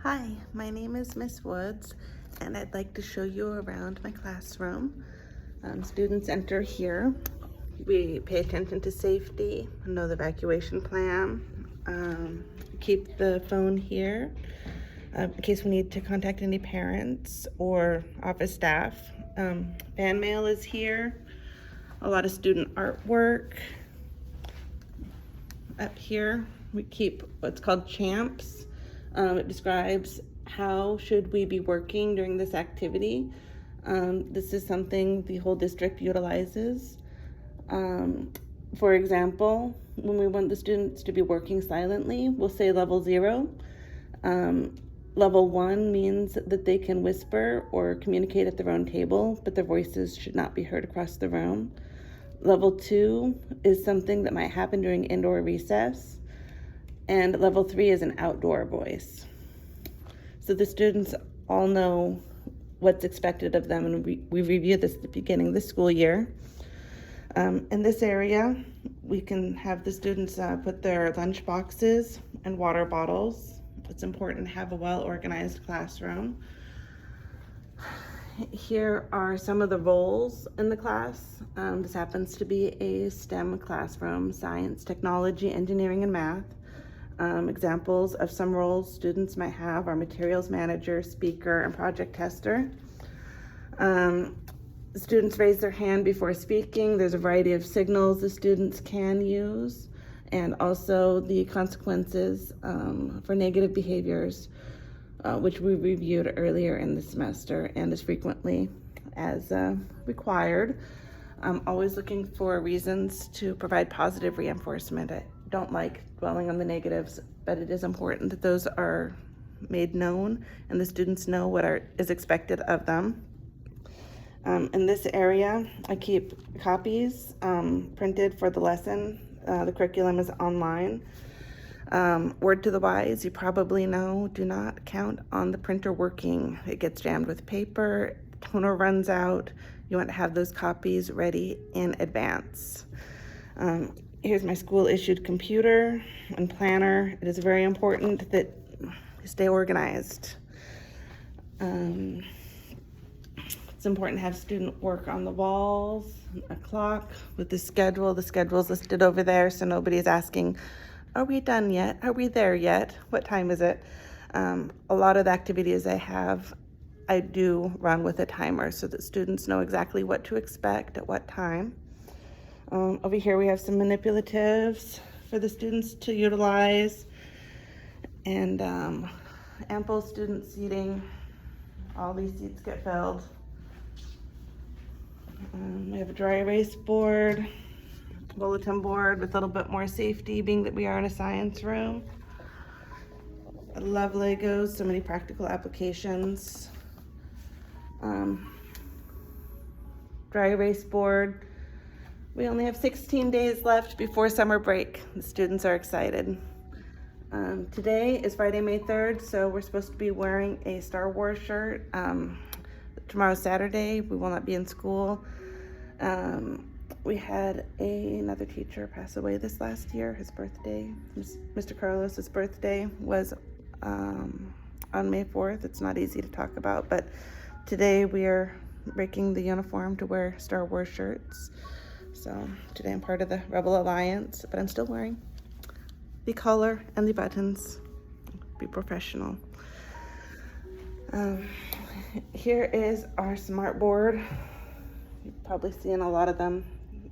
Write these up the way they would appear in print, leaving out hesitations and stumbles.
Hi, my name is Miss Woods, and I'd like to show you around my classroom. Students enter here. We pay attention to safety, know the evacuation plan, keep the phone here in case we need to contact any parents or office staff. Fan mail is here, a lot of student artwork. Up here, we keep what's called champs. It describes how should we be working during this activity. This is something the whole district utilizes. For example, when we want the students to be working silently, we'll say level 0. Level 1 means that they can whisper or communicate at their own table, but their voices should not be heard across the room. Level 2 is something that might happen during indoor recess. And level 3 is an outdoor voice. So the students all know what's expected of them, and we review this at the beginning of the school year. In this area, we can have the students put their lunch boxes and water bottles. It's important to have a well-organized classroom. Here are some of the roles in the class. This happens to be a STEM classroom: science, technology, engineering, and math. Examples of some roles students might have are materials manager, speaker, and project tester. Students raise their hand before speaking. There's a variety of signals the students can use, and also the consequences for negative behaviors, which we reviewed earlier in the semester and as frequently as required. I'm always looking for reasons to provide positive reinforcement. I don't like dwelling on the negatives, but it is important that those are made known and the students know what is expected of them. In this area, I keep copies printed for the lesson. The curriculum is online. Word to the wise, you probably know, do not count on the printer working. It gets jammed with paper, toner runs out. You want to have those copies ready in advance. Here's my school-issued computer and planner. It is very important that you stay organized. It's important to have student work on the walls, a clock with the schedule. The schedule is listed over there, so nobody's asking, are we done yet? Are we there yet? What time is it? A lot of the activities I do run with a timer so that students know exactly what to expect at what time. Over here we have some manipulatives for the students to utilize, and ample student seating. All these seats get filled. We have a dry erase board, bulletin board with a little bit more safety, being that we are in a science room. I love Legos, so many practical applications. Dry erase board. We only have 16 days left before summer break. The students are excited. Today is Friday, May 3rd, so we're supposed to be wearing a Star Wars shirt. Tomorrow's Saturday. We will not be in school. We had another teacher pass away this last year. His birthday, Mr. Carlos's birthday, was on May 4th. It's not easy to talk about, but today we are breaking the uniform to wear Star Wars shirts. So today I'm part of the Rebel Alliance, but I'm still wearing the collar and the buttons. Be professional. Here is our smart board. You've probably seen a lot of them,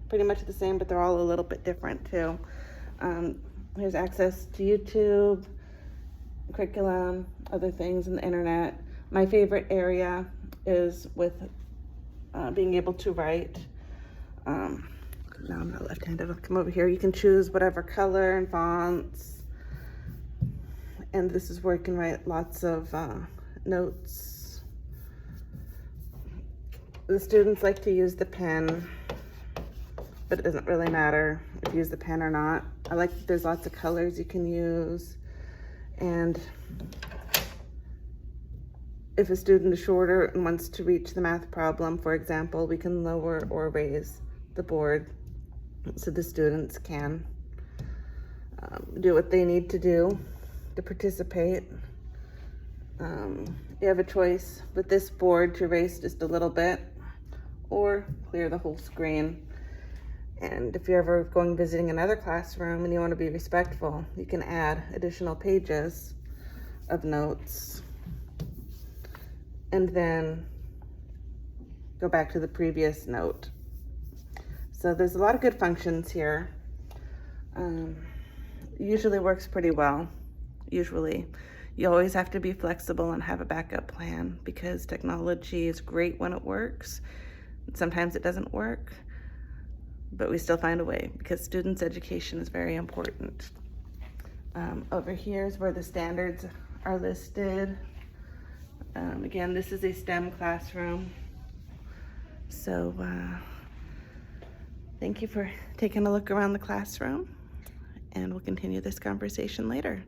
pretty much the same, but they're all a little bit different too. Here's access to YouTube, curriculum, other things in the internet. My favorite area is with being able to write. Now I'm not left-handed, I'll come over here. You can choose whatever color and fonts. And this is where you can write lots of notes. The students like to use the pen, but it doesn't really matter if you use the pen or not. I like that there's lots of colors you can use. And if a student is shorter and wants to reach the math problem, for example, we can lower or raise the board so the students can do what they need to do to participate. You have a choice with this board to erase just a little bit or clear the whole screen. And if you're ever going visiting another classroom and you want to be respectful, you can add additional pages of notes and then go back to the previous note. So there's a lot of good functions here. Usually works pretty well. Usually. You always have to be flexible and have a backup plan because technology is great when it works. Sometimes it doesn't work, but we still find a way because students' education is very important. Over here is where the standards are listed. Again, this is a STEM classroom. So thank you for taking a look around the classroom, and we'll continue this conversation later.